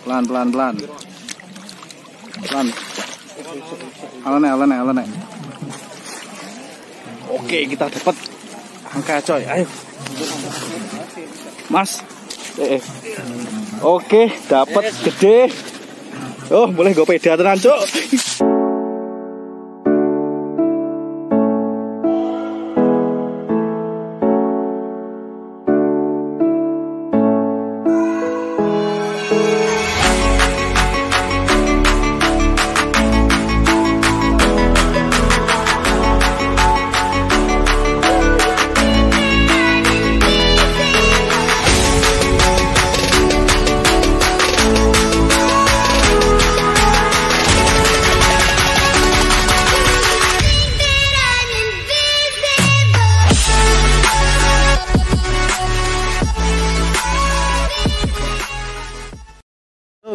Pelan. Alane. Oke, kita dapat angka coy. Ayo. Mas. Oke, dapat gede. Oh, boleh gue peda tenan, Cuk.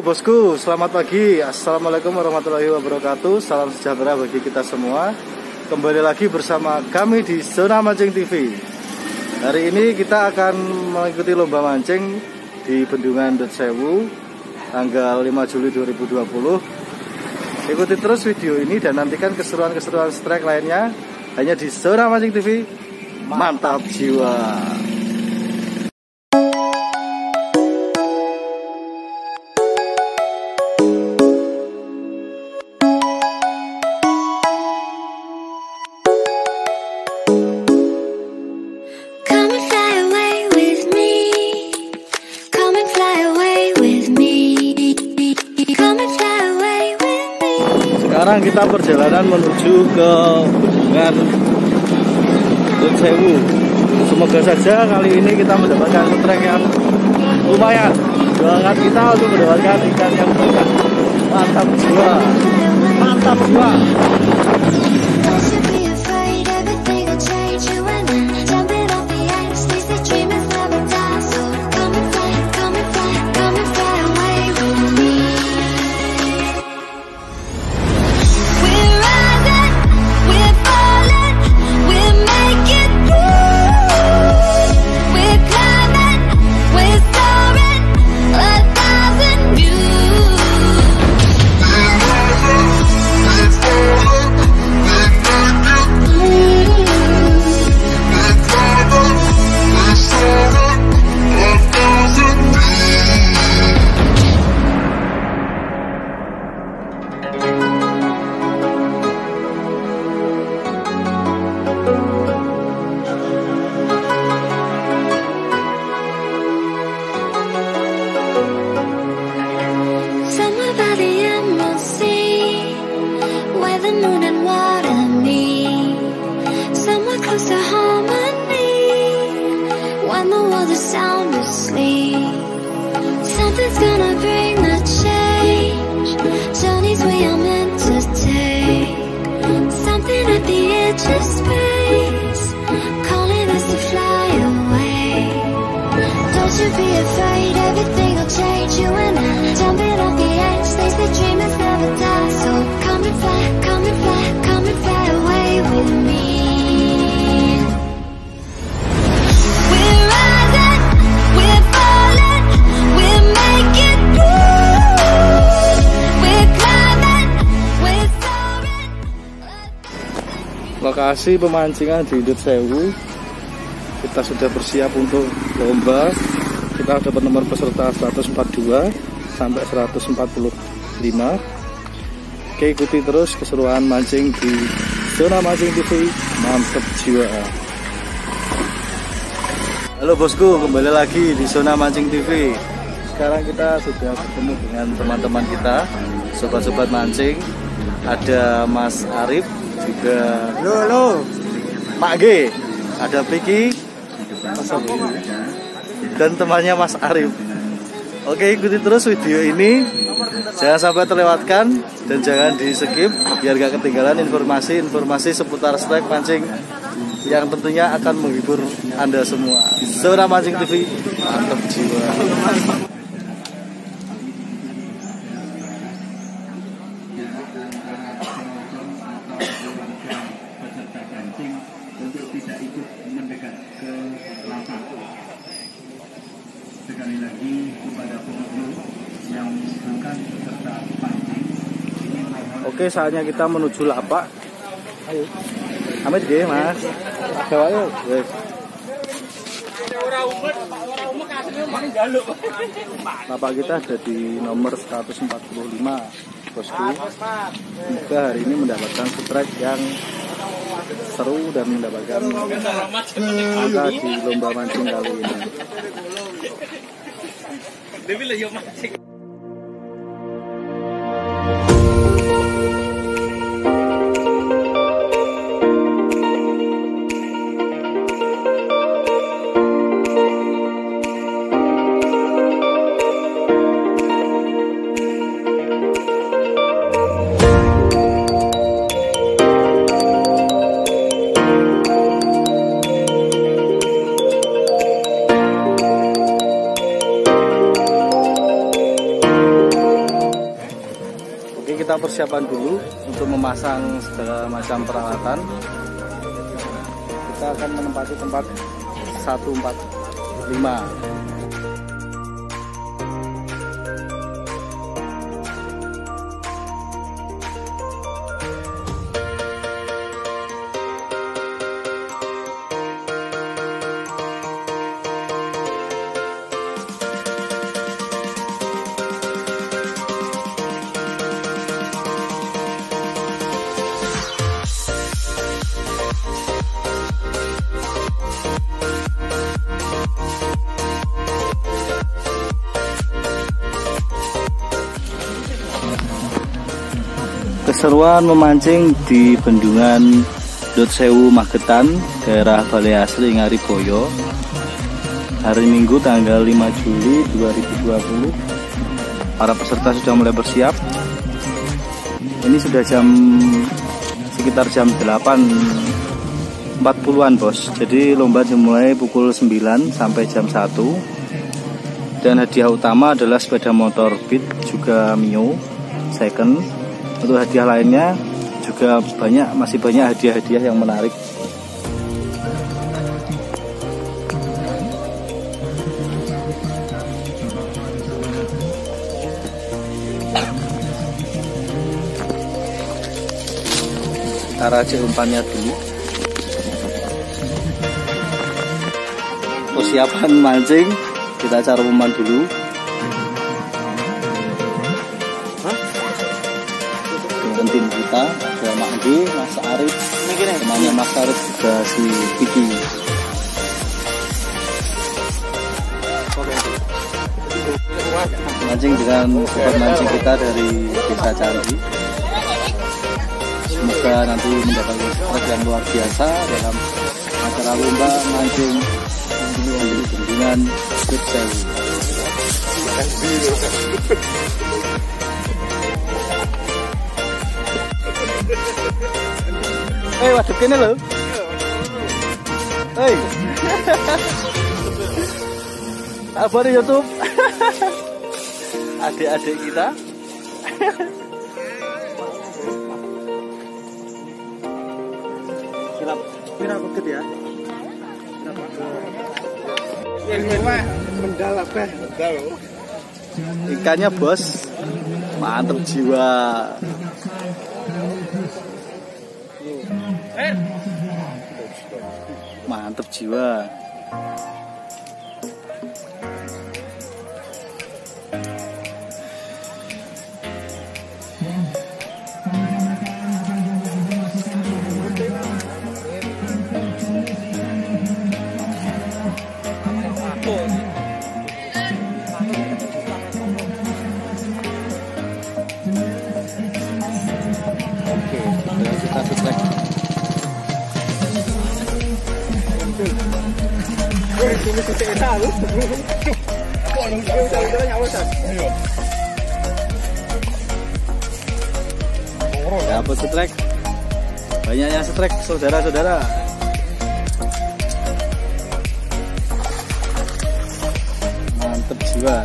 Bosku, selamat pagi. Assalamualaikum warahmatullahi wabarakatuh. Salam sejahtera bagi kita semua. Kembali lagi bersama kami di Zona Mancing TV. Hari ini kita akan mengikuti lomba mancing di Bendungan Dut Sewu tanggal 5 Juli 2020. Ikuti terus video ini dan nantikan keseruan-keseruan strike lainnya hanya di Zona Mancing TV. Mantap jiwa. Sekarang kita perjalanan menuju ke Bendungan Dut Sewu. Semoga saja kali ini kita mendapatkan strike yang lumayan. Doakan kita untuk mendapatkan ikan yang banyak. Mantap jiwa. Mantap jiwa. Something's gonna bring the change. Journeys we are meant to take. Something at the edge of space, calling us to fly away. Don't you be afraid, everything will change. You and I, jumping off the edge. They say dreamers never die. So come and fly, come and fly, come and fly away with me. Lokasi pemancingan di Dut Sewu. Kita sudah bersiap untuk lomba. Kita dapat nomor peserta 142 sampai 145. Oke, ikuti terus keseruan mancing di Zona Mancing TV. Mantap jiwa. Halo bosku, kembali lagi di Zona Mancing TV. Sekarang kita sudah bertemu dengan teman-teman kita, sobat-sobat mancing. Ada Mas Arif, juga halo Pak G, ada Piki dan temannya Mas Arif. Oke, ikuti terus video ini, jangan sampai terlewatkan dan jangan di skip biar gak ketinggalan informasi seputar strike mancing yang tentunya akan menghibur Anda semua. Zona Mancing TV, mantap jiwa. Sekali lagi kepada pengunjung Oke, saatnya kita menuju lapak. Ayo. Amit nggih, Mas. Bawa yuk. Wes. Lapak kita ada di nomor 145, bosku. Semoga hari ini mendapatkan strike yang seru dan mendapatkan angka di lomba mancing kali ini. Kita persiapan dulu untuk memasang segala macam peralatan. Kita akan menempati tempat 145. Keseruan memancing di Bendungan Dotsewu Magetan, daerah Balai Asri Ngariboyo, hari Minggu tanggal 5 Juli 2020. Para peserta sudah mulai bersiap. Ini sudah sekitar jam 8.40-an, bos. Jadi lomba dimulai pukul 9 sampai jam 1. Dan hadiah utama adalah sepeda motor Beat juga Mio second. Untuk hadiah lainnya juga masih banyak hadiah-hadiah yang menarik. Kita racik umpannya dulu. Persiapan mancing, kita cari umpan dulu. Tim kita ada Mak G, Mas Arif, temannya Mas Arif juga si Vicky. Mancing dengan sobat mancing kita dari Desa Candi. Semoga nanti mendapatkan strike yang luar biasa dalam acara lomba mancing di Bendungan Dotsewu. Waduk kene lho. Hei. Kabar YouTube. Adik-adik kita. Kira begitu ya. Mendal apa? Ikannya, bos. Mantap jiwa. Mantap jiwa. Oke, kita setrek. Dapat setrek. Banyaknya setrek, saudara-saudara. Mantap jiwa.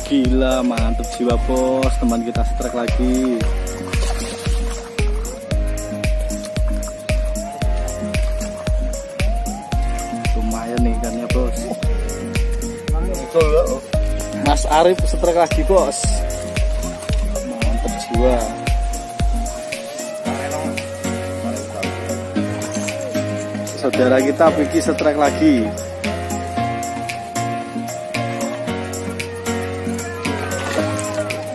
Gila, mantep jiwa bos, teman kita strike lagi. Lumayan nih ikannya bos. Mas Arif strike lagi bos. Mantep jiwa. Saudara kita Vicky strike lagi.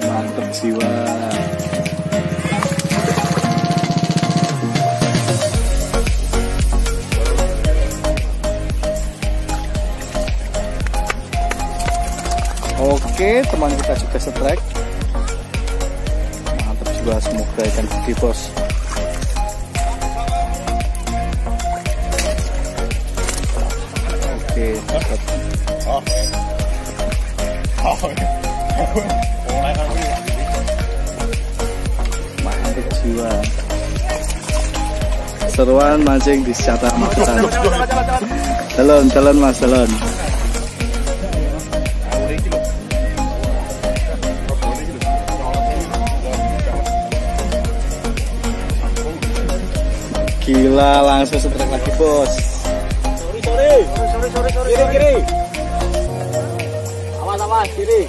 Mantep jiwa. Oke, teman kita juga strike. Mantep jiwa, semoga ikan gede bos. Oke, dapat. Mantap jiwa. Seruan mancing di Sejahtera Magetan. Jalan mas, jalan. Gila, langsung strike lagi bos. Sorry. Kiri. Awas, kiri.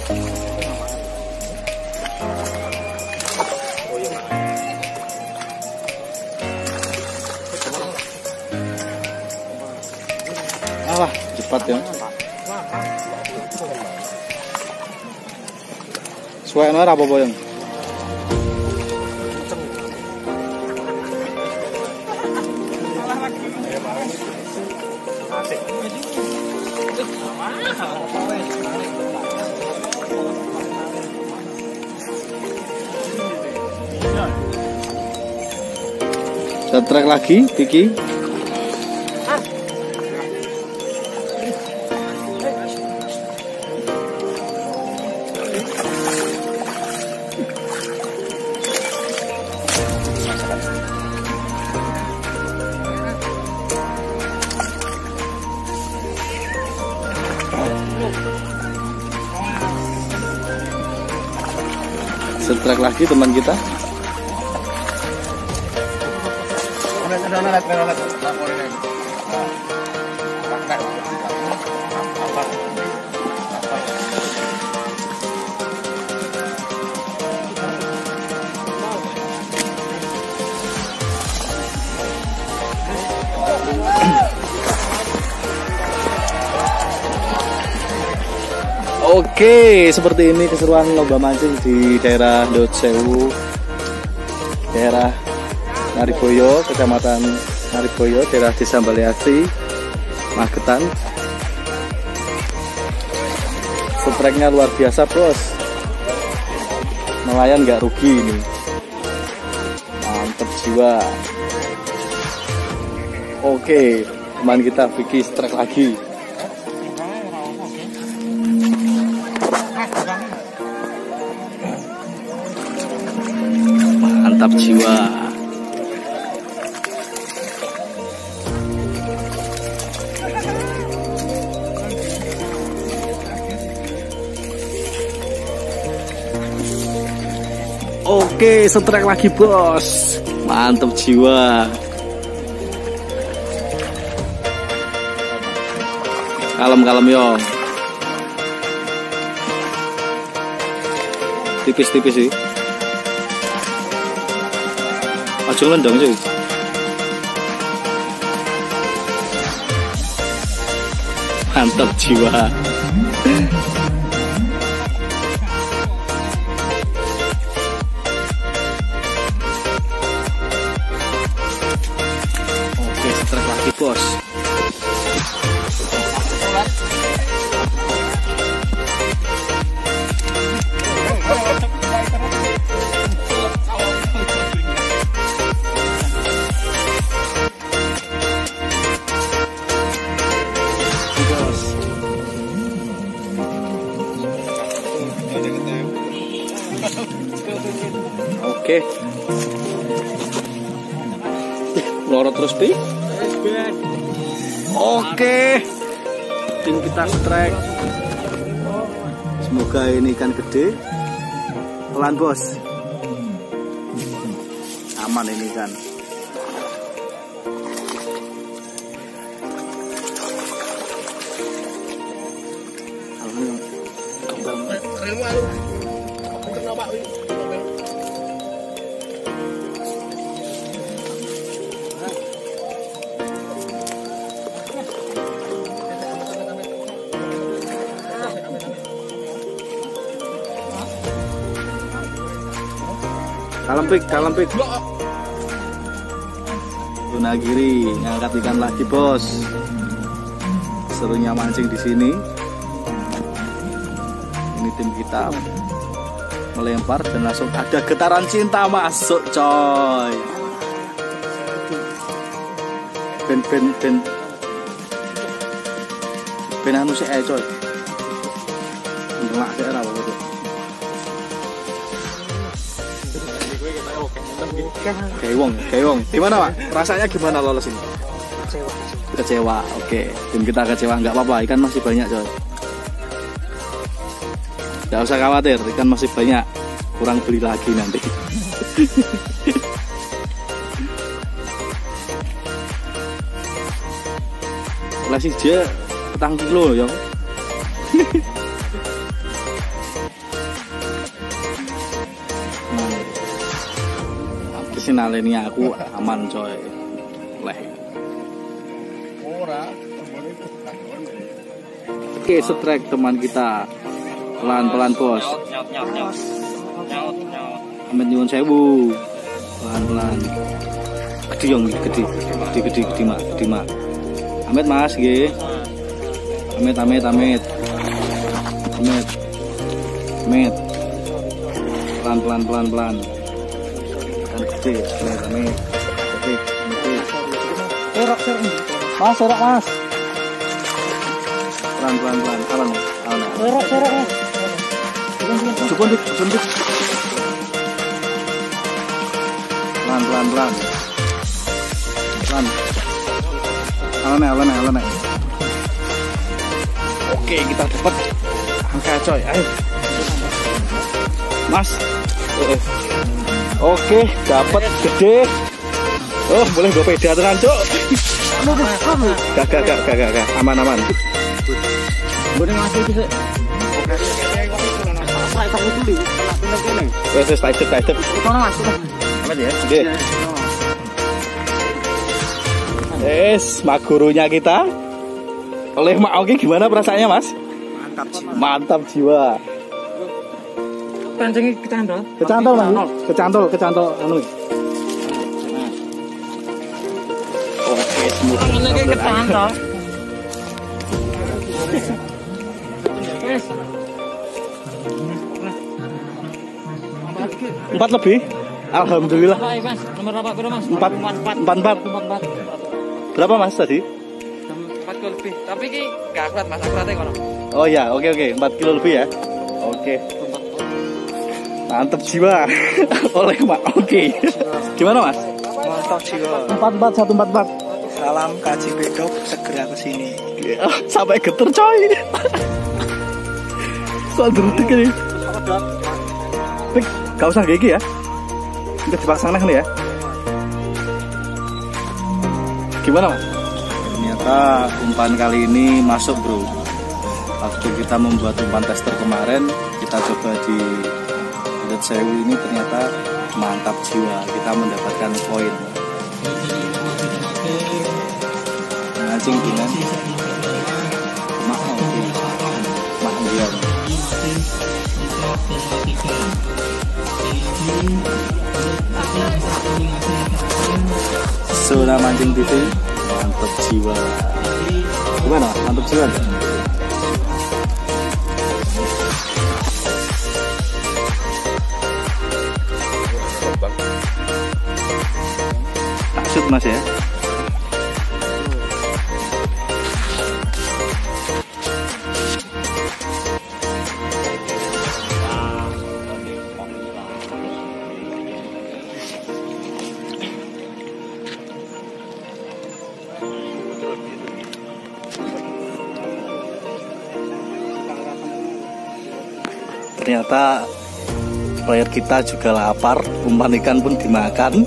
Alah, cepat ya. Suara apa boyong? Strike lagi, Vicky. Strike lagi teman kita. Oke, seperti ini keseruan lomba mancing di daerah Daud Sewu, daerah Nariboyo, Kecamatan Nariboyo, daerah Desa Baleasri, Magetan. Strike-nya luar biasa bos, nelayan nggak rugi ini. Mantep jiwa. Oke, teman kita Vicky strike lagi. Mantap jiwa. Oke, strike lagi bos. Mantap jiwa. Kalem yo. Tipis-tipis sih. Aja lendang sih. Mantap jiwa. Oke, strike lagi bos. Oke. Loro terus pi. Oke, tim kita strike. Semoga ini ikan gede. Pelan bos. Aman ini kan. Kalempik. Tunagiri ngangkat ikan lagi bos. Serunya mancing di sini. Ini tim kita melempar dan langsung ada getaran cinta masuk coy. Ben anu sik ae coy. Ngelak sik ora apa-apa. Kewong. Gimana Pak? Rasanya gimana lolos ini? Kecewa. Oke, tim kita kecewa nggak apa-apa. Ikan masih banyak coy. Nggak usah khawatir, ikan masih banyak. Kurang beli lagi nanti. Oleh siji 4 kilo ya. Sinaleni aku aman coy. Leh. Oke, strike teman kita. Pelan-pelan bos. Amin nyuwun sewu. Pelan-pelan. Gede mak. Amit mas nggih. Amit. Pelan. Gede. Serok mas. Pelan. Awan. Serok mas. Cukup. Pelan. Awan. Oke, kita dapat angka coy. Ayo. Mas. Oke, dapat gede. Oh, boleh gue peda tenan, Cuk. Gak. Aman. Boleh masuk bisa. Wes taicep. Kono masuk. Aman ya? Nggih. Magurunya kita. Oleh Mak Oki gimana perasaannya, Mas? Mantap jiwa. Pancing kecantol. Kecantol anu. Oke, semua. Ngene kecantol. Wes. 4 lebih. Alhamdulillah. Mas, nomor berapa piro Mas? 44. Berapa Mas tadi? 4 kilo lebih. Tapi ki gak akurat Mas, akuratnya kono. Oh ya, oke. 4 kilo lebih ya. Oke. Mantap jiwa. Oleh Mak Oki. Gimana Mas? Mantap jiwa. 44. Salam kaji bedok segera ke sini. Sampai geter coy. Soal derutik ini. Gak usah gigi ya. Udah dipasang nih ya. Gimana Mas? Ternyata umpan kali ini masuk bro. Waktu kita membuat umpan tester kemarin, kita coba di Lihat Sewu ini ternyata mantap jiwa. Kita mendapatkan poin. Mancing dengan Mak Dian. Zona Mancing TV, mantap jiwa. Gimana? Mantap jiwa. Tak Mas ya. Ternyata player kita juga lapar, umpan ikan pun dimakan.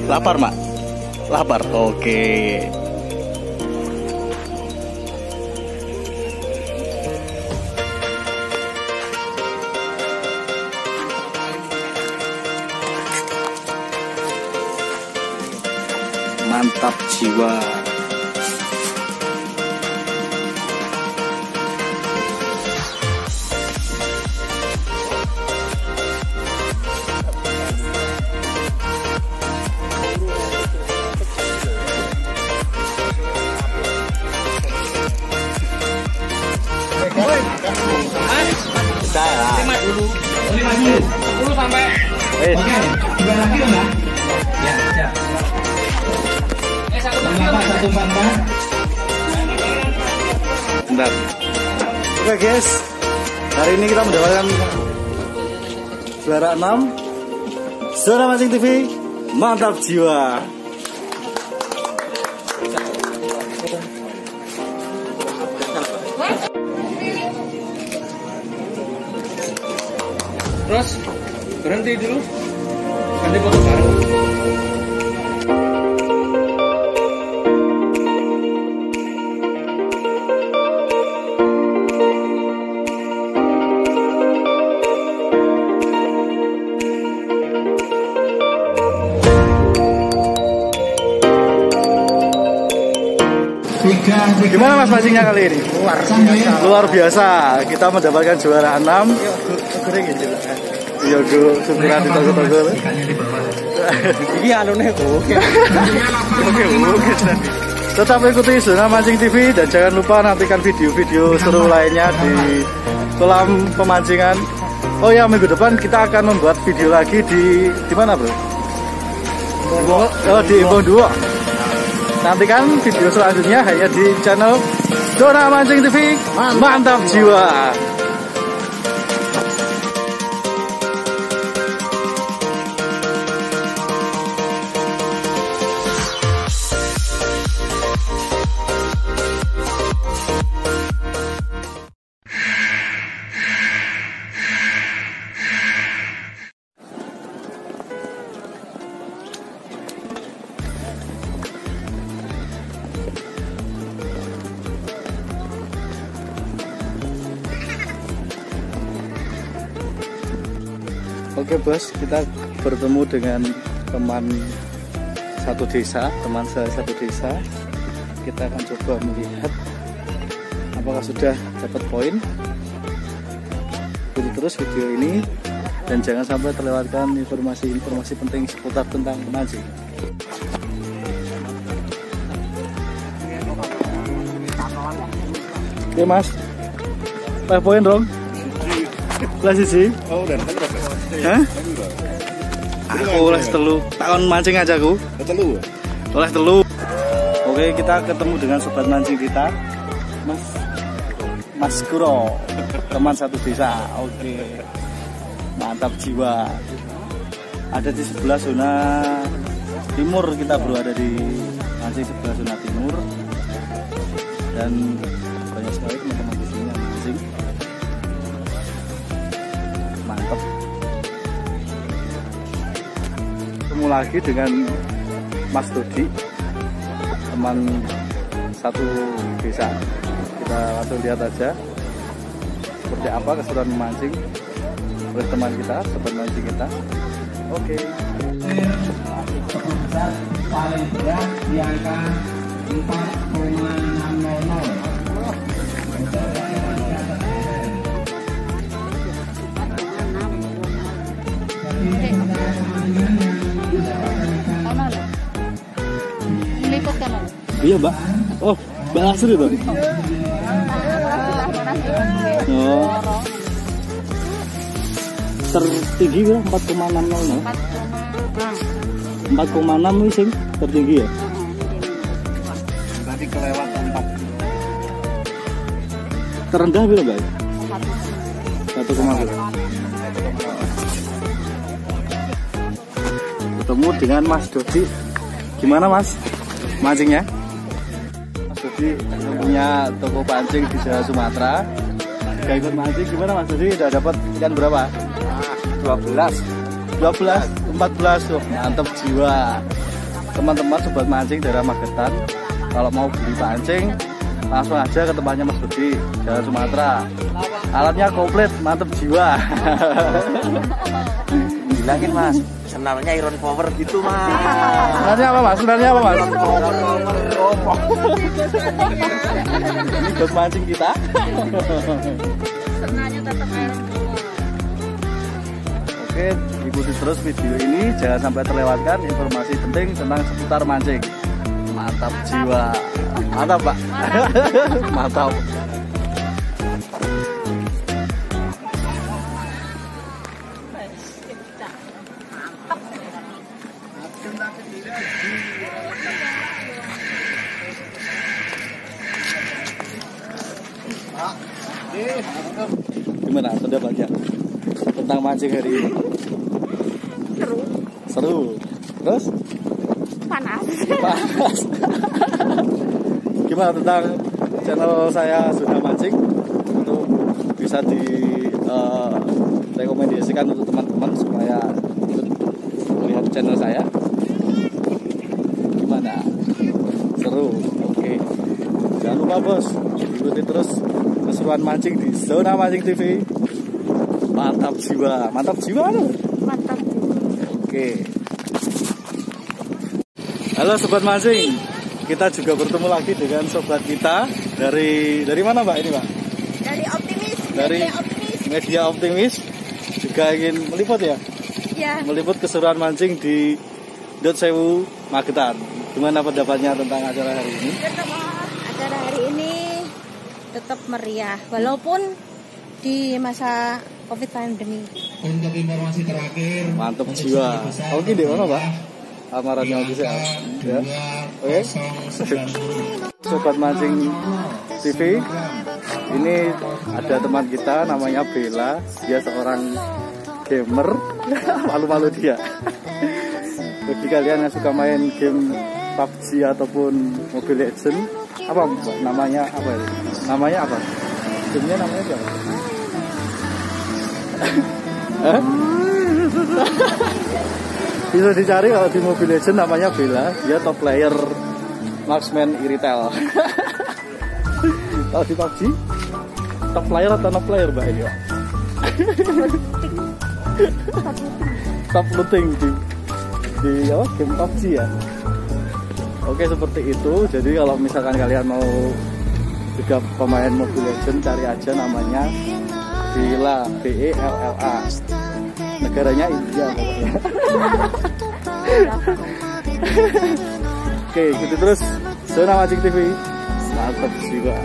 Lapar, Mak? Lapar, oke. Mantap jiwa. Lima dulu. 10 sampai. Oke, juga lagi ya, Mbak? Ya, siap. Satu bangka. Bentar. Oke guys, hari ini kita mendapatkan juara 6 Zona Mancing TV. Mantap jiwa. Terus berhenti dulu. Nanti foto bareng. Gimana Mas mancingnya kali ini? Luar biasa. Kita mendapatkan juara 6. Iya, Gu, syukuran di toko-toko. Iya, anune oke. Tetap ikuti Zona Mancing TV dan jangan lupa nantikan video-video seru lainnya di kolam pemancingan. Oh ya, minggu depan kita akan membuat video lagi di mana, Bro? Di Embong Duo. Nantikan video selanjutnya hanya di channel Zona Mancing TV. Mantap jiwa. Oke bos, kita bertemu dengan teman satu desa, teman saya satu desa. Kita akan coba melihat apakah sudah dapat poin. Ikuti terus video ini dan jangan sampai terlewatkan informasi-informasi penting seputar tentang mancing. Oke mas, poin dong. Kelas sih. Oh, udah. Hah? Aku oleh telu. Tahun mancing aja aku. Telu. Oleh telu. Oke, kita ketemu dengan sobat mancing kita, Mas Kuro, teman satu desa. Oke, mantap jiwa. Ada di sebelah zona timur kita bro, ada di mancing sebelah zona timur dan banyak sekali teman-teman di sini yang mancing. Mantap. Ketemu lagi dengan Mas Dodi, teman satu desa. Kita langsung lihat aja seperti apa keseruan memancing oleh teman kita, sobat mancing kita. Oke. Paling berat di angka 4,600. Iya mbak. Oh, mbak Asri tuh. Oh. Tertinggi ya 4,600. 4,6 sing tertinggi ya. Tadi kelewat 4. Terendah berapa mbak? 1,5. Ketemu dengan Mas Dodi. Gimana Mas mancingnya? Mas Dodi Dodi yang punya toko pancing di Jawa Sumatera. Gak ikut mancing, gimana Mas Dodi? Udah dapat ikan berapa? 12, 14 tuh, mantep jiwa. Teman-teman sobat mancing daerah Magetan, kalau mau beli pancing langsung aja ke tempatnya Mas Dodi, Jawa Sumatera. Alatnya komplit, mantep jiwa. Bilangin Mas, senarnya Iron Power gitu Mas. Senarnya apa Mas? Senarnya apa Mas? Ini buat mancing kita. Senarnya tetap Iron Power. Oke, ikuti terus video ini, jangan sampai terlewatkan informasi penting tentang seputar mancing. Mantap jiwa. Mantap Pak. Mantap. Gimana pendapatnya tentang mancing hari ini? Seru. Terus? Panas. Gimana tentang channel saya Zona Mancing? Untuk bisa rekomendasikan untuk teman-teman supaya ikut melihat channel saya. Gimana? Seru. Oke. Jangan lupa bos, ikuti terus keseruan mancing di Zona Mancing TV. Mantap jiwa loh. Mantap. Oke. Halo sobat mancing. Kita juga bertemu lagi dengan sobat kita dari mana Mbak ini Mbak? Dari Optimis. Dari Media Optimis. Juga ingin meliput ya? Ya. Meliput keseruan mancing di Dot Sewu Magetan. Gimana pendapatnya tentang acara hari ini? Acara hari ini tetap meriah walaupun di masa Covid pandemi. Untuk informasi terakhir, Mantap jiwa. Oke di mana Pak? Amarannya bisa. Ya. Oke. Sobat Mancing TV. Ini ada teman kita namanya Bella. Dia seorang gamer. Malu-malu dia. Bagi kalian yang suka main game PUBG ataupun Mobile Legends, apa Mbak? Namanya apa ya? Namanya apa? Gamenya namanya apa? Bisa dicari kalau di Mobile Legends namanya Bella. Dia top player marksman Iritel. Kalau di PUBG top player atau no player Mbak ini? Top looting di apa? Game PUBG ya. Oke seperti itu. Jadi kalau misalkan kalian mau juga pemain Mobile Legends, cari aja namanya Bella, BELLA. Negaranya India pokoknya. Oke, ikuti terus Zona Mancing TV. Mantap jiwa.